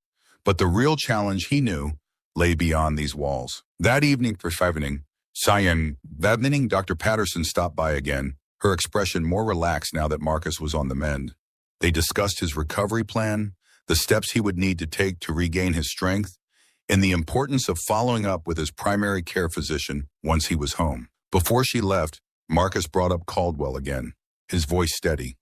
But the real challenge, he knew, lay beyond these walls. That evening, Dr. Patterson stopped by again, her expression more relaxed now that Marcus was on the mend. They discussed his recovery plan, the steps he would need to take to regain his strength, and the importance of following up with his primary care physician once he was home. Before she left, Marcus brought up Caldwell again, his voice steady.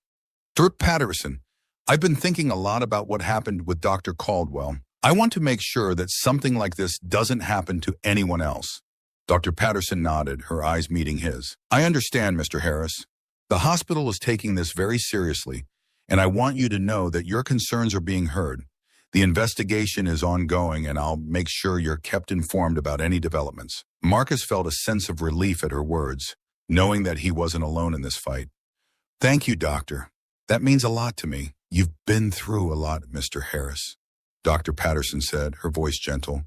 "Dr. Patterson, I've been thinking a lot about what happened with Dr. Caldwell. I want to make sure that something like this doesn't happen to anyone else." Dr. Patterson nodded, her eyes meeting his. "I understand, Mr. Harris. The hospital is taking this very seriously, and I want you to know that your concerns are being heard. The investigation is ongoing, and I'll make sure you're kept informed about any developments. Marcus felt a sense of relief at her words, knowing that he wasn't alone in this fight. Thank you, Doctor. That means a lot to me. You've been through a lot, Mr. Harris, Dr. Patterson said, her voice gentle.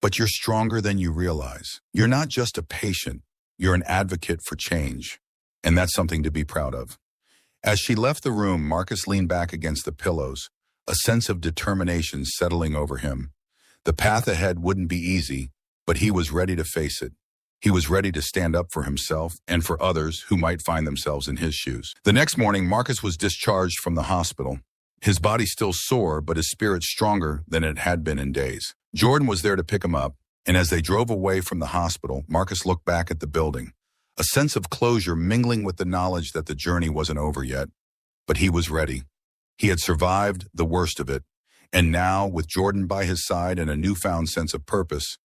But you're stronger than you realize. You're not just a patient. You're an advocate for change. And that's something to be proud of. As she left the room, Marcus leaned back against the pillows, a sense of determination settling over him. The path ahead wouldn't be easy, but he was ready to face it. He was ready to stand up for himself and for others who might find themselves in his shoes. The next morning, Marcus was discharged from the hospital. His body still sore, but his spirit stronger than it had been in days. Jordan was there to pick him up, and as they drove away from the hospital, Marcus looked back at the building, a sense of closure mingling with the knowledge that the journey wasn't over yet. But he was ready. He had survived the worst of it, and now, with Jordan by his side and a newfound sense of purpose,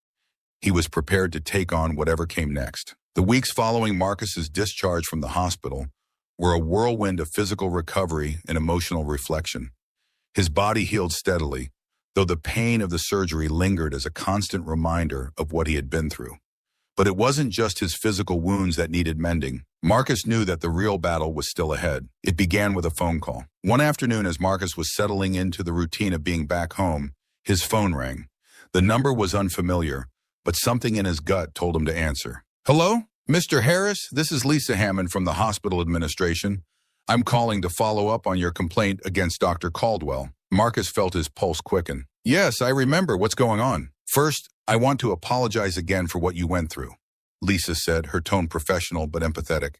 he was prepared to take on whatever came next. The weeks following Marcus's discharge from the hospital were a whirlwind of physical recovery and emotional reflection. His body healed steadily, though the pain of the surgery lingered as a constant reminder of what he had been through. But it wasn't just his physical wounds that needed mending. Marcus knew that the real battle was still ahead. It began with a phone call. One afternoon, as Marcus was settling into the routine of being back home, his phone rang. The number was unfamiliar, but something in his gut told him to answer. Hello? Mr. Harris, this is Lisa Hammond from the hospital administration. I'm calling to follow up on your complaint against Dr. Caldwell. Marcus felt his pulse quicken. Yes, I remember. What's going on? First, I want to apologize again for what you went through, Lisa said, her tone professional but empathetic.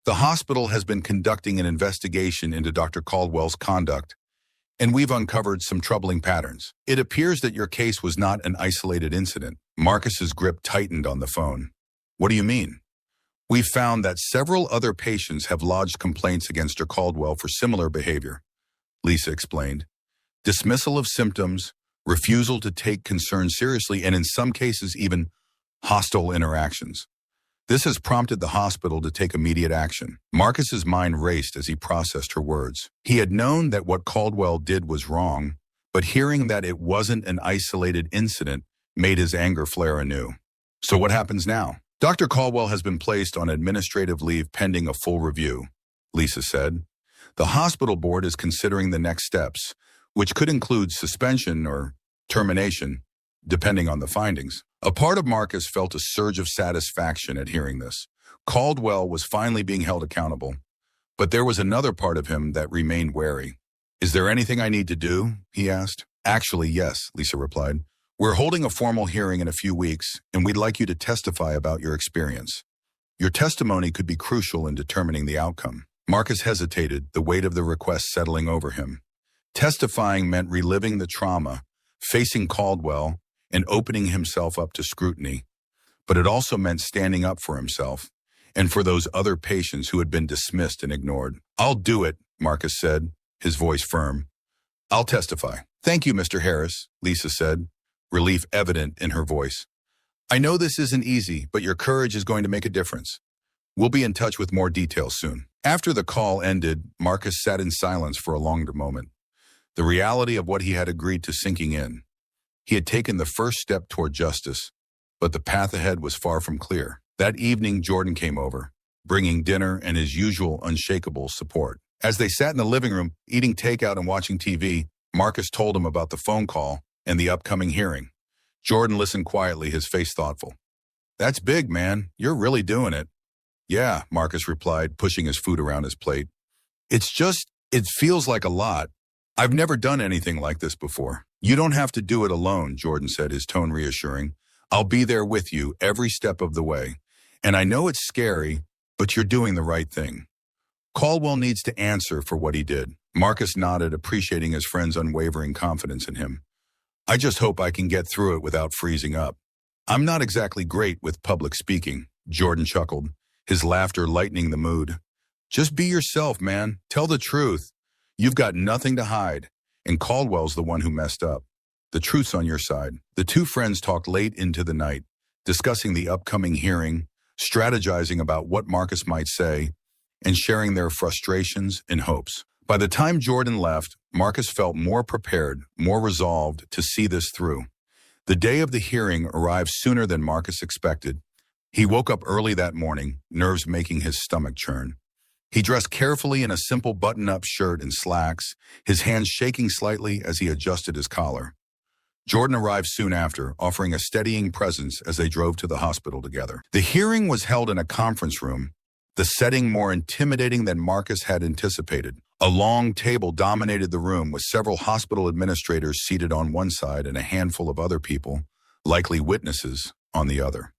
The hospital has been conducting an investigation into Dr. Caldwell's conduct, and we've uncovered some troubling patterns. It appears that your case was not an isolated incident. Marcus's grip tightened on the phone. What do you mean? We've found that several other patients have lodged complaints against Dr. Caldwell for similar behavior, Lisa explained. Dismissal of symptoms, refusal to take concerns seriously, and in some cases even hostile interactions. This has prompted the hospital to take immediate action. Marcus's mind raced as he processed her words. He had known that what Caldwell did was wrong, but hearing that it wasn't an isolated incident made his anger flare anew. So what happens now? Dr. Caldwell has been placed on administrative leave pending a full review, Lisa said. The hospital board is considering the next steps, which could include suspension or termination, depending on the findings. A part of Marcus felt a surge of satisfaction at hearing this. Caldwell was finally being held accountable, but there was another part of him that remained wary. Is there anything I need to do? He asked. Actually, yes, Lisa replied. We're holding a formal hearing in a few weeks, and we'd like you to testify about your experience. Your testimony could be crucial in determining the outcome. Marcus hesitated, the weight of the request settling over him. Testifying meant reliving the trauma, facing Caldwell, and opening himself up to scrutiny. But it also meant standing up for himself and for those other patients who had been dismissed and ignored. I'll do it, Marcus said, his voice firm. I'll testify. Thank you, Mr. Harris, Lisa said, relief evident in her voice. I know this isn't easy, but your courage is going to make a difference. We'll be in touch with more details soon. After the call ended, Marcus sat in silence for a longer moment. The reality of what he had agreed to sinking in. He had taken the first step toward justice, but the path ahead was far from clear. That evening, Jordan came over, bringing dinner and his usual unshakable support. As they sat in the living room, eating takeout and watching TV, Marcus told him about the phone call and the upcoming hearing. Jordan listened quietly, his face thoughtful. That's big, man. You're really doing it. Yeah, Marcus replied, pushing his food around his plate. It feels like a lot. I've never done anything like this before. You don't have to do it alone, Jordan said, his tone reassuring. I'll be there with you every step of the way. And I know it's scary, but you're doing the right thing. Caldwell needs to answer for what he did. Marcus nodded, appreciating his friend's unwavering confidence in him. I just hope I can get through it without freezing up. I'm not exactly great with public speaking, Jordan chuckled, his laughter lightening the mood. Just be yourself, man. Tell the truth. You've got nothing to hide, and Caldwell's the one who messed up. The truth's on your side. The two friends talked late into the night, discussing the upcoming hearing, strategizing about what Marcus might say, and sharing their frustrations and hopes. By the time Jordan left, Marcus felt more prepared, more resolved to see this through. The day of the hearing arrived sooner than Marcus expected. He woke up early that morning, nerves making his stomach churn. He dressed carefully in a simple button-up shirt and slacks, his hands shaking slightly as he adjusted his collar. Jordan arrived soon after, offering a steadying presence as they drove to the hospital together. The hearing was held in a conference room, the setting more intimidating than Marcus had anticipated. A long table dominated the room with several hospital administrators seated on one side and a handful of other people, likely witnesses, on the other.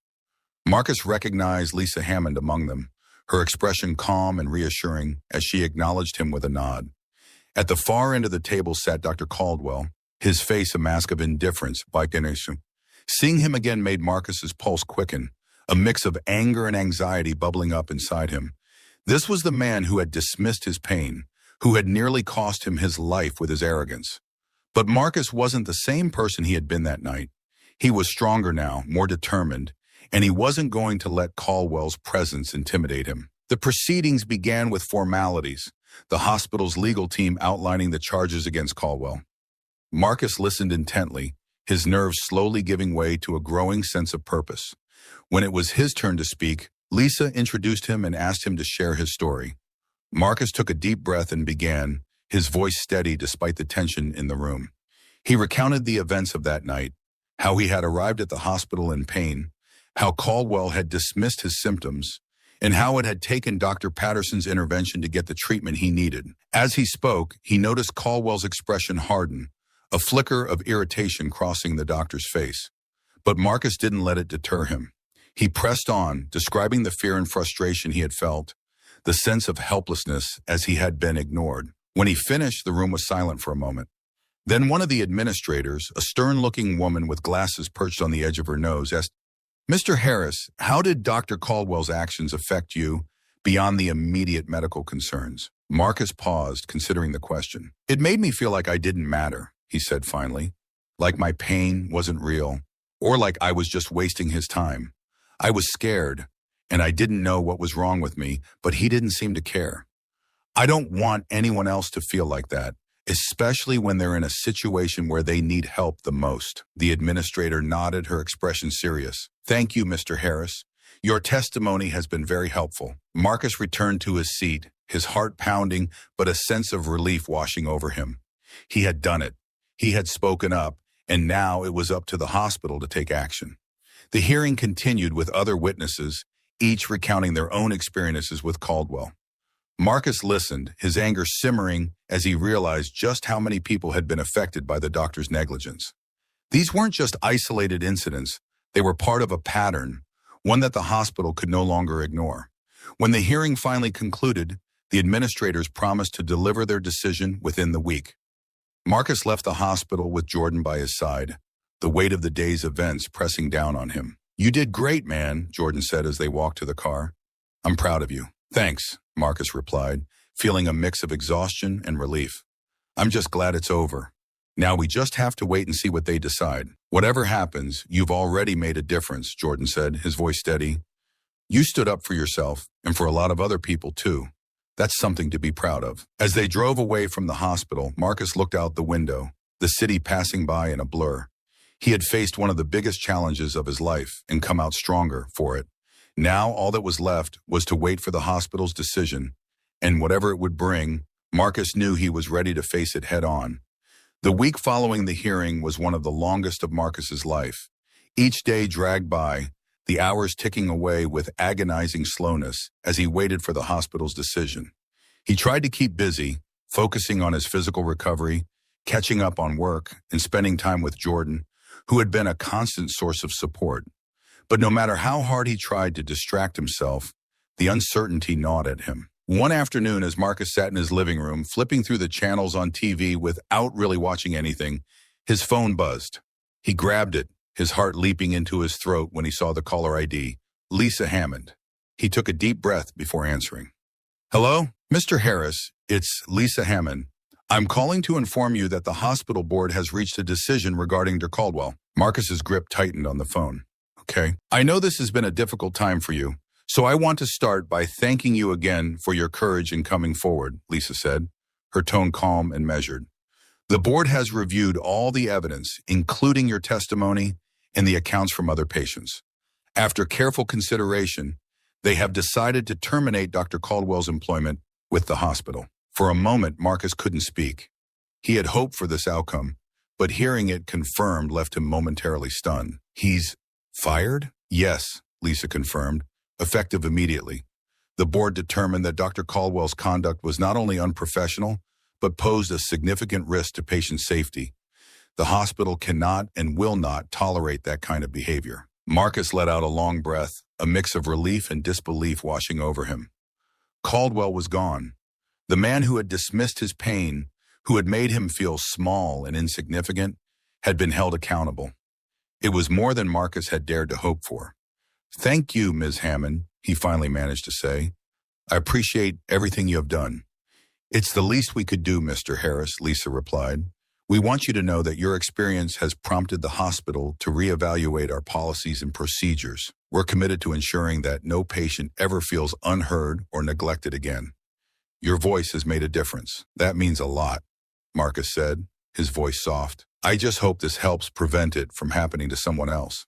Marcus recognized Lisa Hammond among them, her expression calm and reassuring as she acknowledged him with a nod. At the far end of the table sat Dr. Caldwell, his face a mask of indifference by Ganesha. Seeing him again made Marcus's pulse quicken, a mix of anger and anxiety bubbling up inside him. This was the man who had dismissed his pain, who had nearly cost him his life with his arrogance. But Marcus wasn't the same person he had been that night. He was stronger now, more determined, and he wasn't going to let Caldwell's presence intimidate him. The proceedings began with formalities, the hospital's legal team outlining the charges against Caldwell. Marcus listened intently, his nerves slowly giving way to a growing sense of purpose. When it was his turn to speak, Lisa introduced him and asked him to share his story. Marcus took a deep breath and began, his voice steady despite the tension in the room. He recounted the events of that night, how he had arrived at the hospital in pain, how Caldwell had dismissed his symptoms, and how it had taken Dr. Patterson's intervention to get the treatment he needed. As he spoke, he noticed Caldwell's expression harden, a flicker of irritation crossing the doctor's face. But Marcus didn't let it deter him. He pressed on, describing the fear and frustration he had felt, the sense of helplessness as he had been ignored. When he finished, the room was silent for a moment. Then one of the administrators, a stern-looking woman with glasses perched on the edge of her nose, asked, "Mr. Harris, how did Dr. Caldwell's actions affect you beyond the immediate medical concerns?" Marcus paused, considering the question. "It made me feel like I didn't matter," he said finally, "like my pain wasn't real, or like I was just wasting his time. I was scared, and I didn't know what was wrong with me, but he didn't seem to care. I don't want anyone else to feel like that, especially when they're in a situation where they need help the most." The administrator nodded, her expression serious. "Thank you, Mr. Harris. Your testimony has been very helpful." Marcus returned to his seat, his heart pounding, but a sense of relief washing over him. He had done it. He had spoken up, and now it was up to the hospital to take action. The hearing continued with other witnesses, each recounting their own experiences with Caldwell. Marcus listened, his anger simmering as he realized just how many people had been affected by the doctor's negligence. These weren't just isolated incidents, they were part of a pattern, one that the hospital could no longer ignore. When the hearing finally concluded, the administrators promised to deliver their decision within the week. Marcus left the hospital with Jordan by his side, the weight of the day's events pressing down on him. "You did great, man," Jordan said as they walked to the car. "I'm proud of you." "Thanks," Marcus replied, feeling a mix of exhaustion and relief. "I'm just glad it's over. Now we just have to wait and see what they decide." "Whatever happens, you've already made a difference," Jordan said, his voice steady. "You stood up for yourself, and for a lot of other people too. That's something to be proud of." As they drove away from the hospital, Marcus looked out the window, the city passing by in a blur. He had faced one of the biggest challenges of his life and come out stronger for it. Now all that was left was to wait for the hospital's decision, and whatever it would bring, Marcus knew he was ready to face it head on. The week following the hearing was one of the longest of Marcus's life. Each day dragged by, the hours ticking away with agonizing slowness as he waited for the hospital's decision. He tried to keep busy, focusing on his physical recovery, catching up on work, and spending time with Jordan, who had been a constant source of support. But no matter how hard he tried to distract himself, the uncertainty gnawed at him. One afternoon, as Marcus sat in his living room, flipping through the channels on TV without really watching anything, his phone buzzed. He grabbed it, his heart leaping into his throat when he saw the caller ID, Lisa Hammond. He took a deep breath before answering. "Hello? Mr. Harris, it's Lisa Hammond. I'm calling to inform you that the hospital board has reached a decision regarding Dr. Caldwell." Marcus's grip tightened on the phone. "Okay. I know this has been a difficult time for you, so I want to start by thanking you again for your courage in coming forward," Lisa said, her tone calm and measured. The board has reviewed all the evidence, including your testimony and the accounts from other patients. After careful consideration, they have decided to terminate Dr. Caldwell's employment with the hospital. For a moment, Marcus couldn't speak. He had hoped for this outcome, but hearing it confirmed left him momentarily stunned. He's fired? Yes, Lisa confirmed, effective immediately. The board determined that Dr. Caldwell's conduct was not only unprofessional, but posed a significant risk to patient safety. The hospital cannot and will not tolerate that kind of behavior. Marcus let out a long breath, a mix of relief and disbelief washing over him. Caldwell was gone. The man who had dismissed his pain, who had made him feel small and insignificant, had been held accountable. It was more than Marcus had dared to hope for. "Thank you, Ms. Hammond," he finally managed to say. "I appreciate everything you have done." "It's the least we could do, Mr. Harris," Lisa replied. "We want you to know that your experience has prompted the hospital to reevaluate our policies and procedures. We're committed to ensuring that no patient ever feels unheard or neglected again. Your voice has made a difference. That means a lot," Marcus said, his voice soft. "I just hope this helps prevent it from happening to someone else."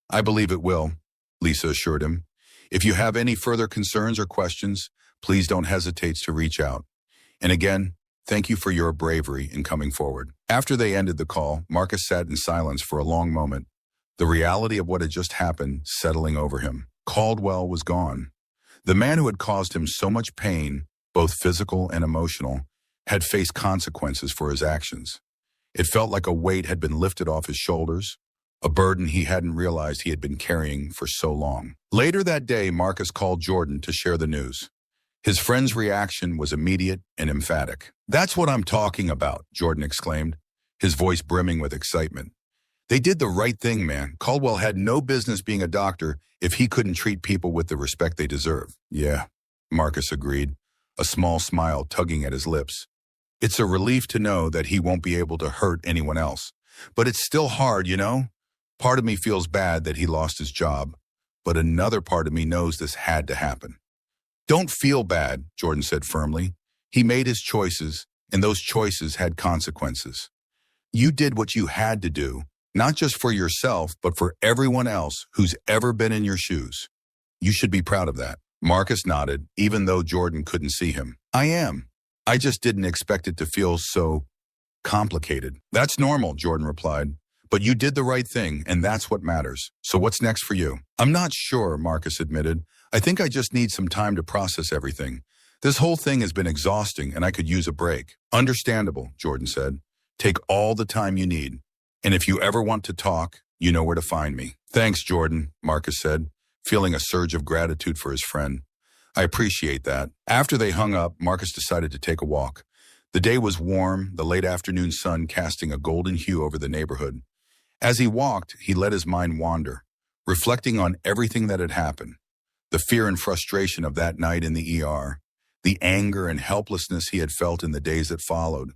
"I believe it will," Lisa assured him. "If you have any further concerns or questions, please don't hesitate to reach out. And again, thank you for your bravery in coming forward." After they ended the call, Marcus sat in silence for a long moment, the reality of what had just happened settling over him. Caldwell was gone. The man who had caused him so much pain, both physical and emotional, had faced consequences for his actions. It felt like a weight had been lifted off his shoulders, a burden he hadn't realized he had been carrying for so long. Later that day, Marcus called Jordan to share the news. His friend's reaction was immediate and emphatic. "That's what I'm talking about," Jordan exclaimed, his voice brimming with excitement. "They did the right thing, man. Caldwell had no business being a doctor if he couldn't treat people with the respect they deserve." "Yeah," Marcus agreed, a small smile tugging at his lips. "It's a relief to know that he won't be able to hurt anyone else. But it's still hard, you know? Part of me feels bad that he lost his job, but another part of me knows this had to happen." "Don't feel bad," Jordan said firmly. "He made his choices, and those choices had consequences. You did what you had to do, not just for yourself, but for everyone else who's ever been in your shoes. You should be proud of that." Marcus nodded, even though Jordan couldn't see him. "I am. I just didn't expect it to feel so complicated." "That's normal," Jordan replied. "But you did the right thing, and that's what matters. So what's next for you?" "I'm not sure," Marcus admitted. "I think I just need some time to process everything. This whole thing has been exhausting, and I could use a break." "Understandable," Jordan said. "Take all the time you need. And if you ever want to talk, you know where to find me." "Thanks, Jordan," Marcus said, feeling a surge of gratitude for his friend. "I appreciate that." After they hung up, Marcus decided to take a walk. The day was warm, the late afternoon sun casting a golden hue over the neighborhood. As he walked, he let his mind wander, reflecting on everything that had happened. The fear and frustration of that night in the ER, the anger and helplessness he had felt in the days that followed,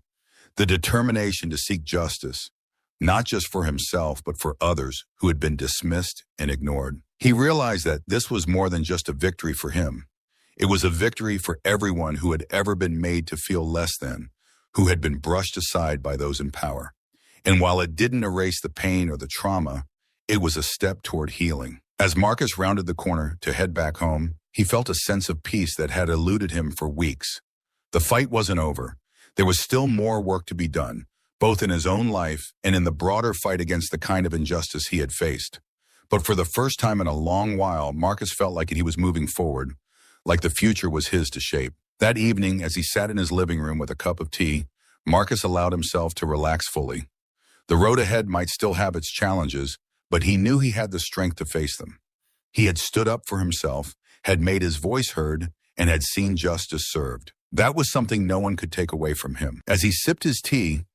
the determination to seek justice, not just for himself, but for others who had been dismissed and ignored. He realized that this was more than just a victory for him. It was a victory for everyone who had ever been made to feel less than, who had been brushed aside by those in power. And while it didn't erase the pain or the trauma, it was a step toward healing. As Marcus rounded the corner to head back home, he felt a sense of peace that had eluded him for weeks. The fight wasn't over. There was still more work to be done, both in his own life and in the broader fight against the kind of injustice he had faced. But for the first time in a long while, Marcus felt like he was moving forward, like the future was his to shape. That evening, as he sat in his living room with a cup of tea, Marcus allowed himself to relax fully. The road ahead might still have its challenges, but he knew he had the strength to face them. He had stood up for himself, had made his voice heard, and had seen justice served. That was something no one could take away from him. As he sipped his tea,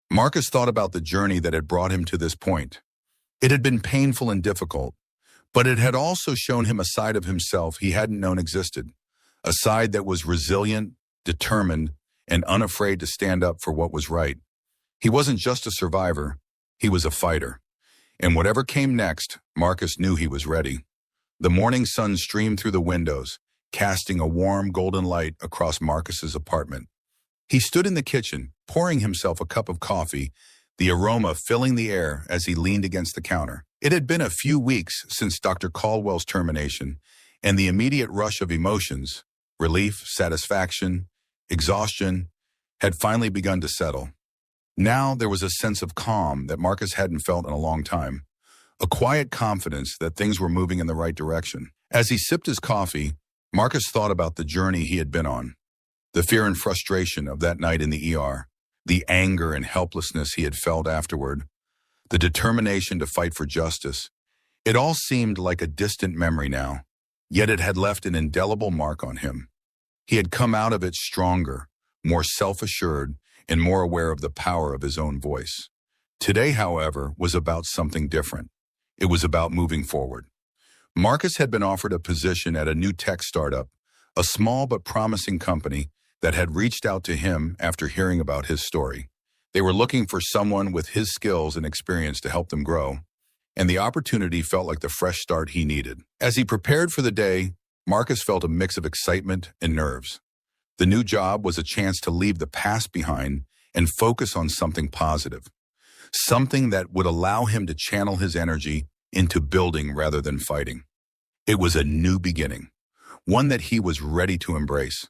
Marcus thought about the journey that had brought him to this point. It had been painful and difficult, but it had also shown him a side of himself he hadn't known existed, a side that was resilient, determined, and unafraid to stand up for what was right. He wasn't just a survivor, he was a fighter. And whatever came next, Marcus knew he was ready. The morning sun streamed through the windows, casting a warm golden light across Marcus's apartment. He stood in the kitchen, pouring himself a cup of coffee, the aroma filling the air as he leaned against the counter. It had been a few weeks since Dr. Caldwell's termination, and the immediate rush of emotions, relief, satisfaction, exhaustion, had finally begun to settle. Now there was a sense of calm that Marcus hadn't felt in a long time, a quiet confidence that things were moving in the right direction. As he sipped his coffee, Marcus thought about the journey he had been on, the fear and frustration of that night in the ER, the anger and helplessness he had felt afterward, the determination to fight for justice. It all seemed like a distant memory now, yet it had left an indelible mark on him. He had come out of it stronger, more self-assured, and more aware of the power of his own voice. Today, however, was about something different. It was about moving forward. Marcus had been offered a position at a new tech startup, a small but promising company that had reached out to him after hearing about his story. They were looking for someone with his skills and experience to help them grow, and the opportunity felt like the fresh start he needed. As he prepared for the day, Marcus felt a mix of excitement and nerves. The new job was a chance to leave the past behind and focus on something positive, something that would allow him to channel his energy into building rather than fighting. It was a new beginning, one that he was ready to embrace.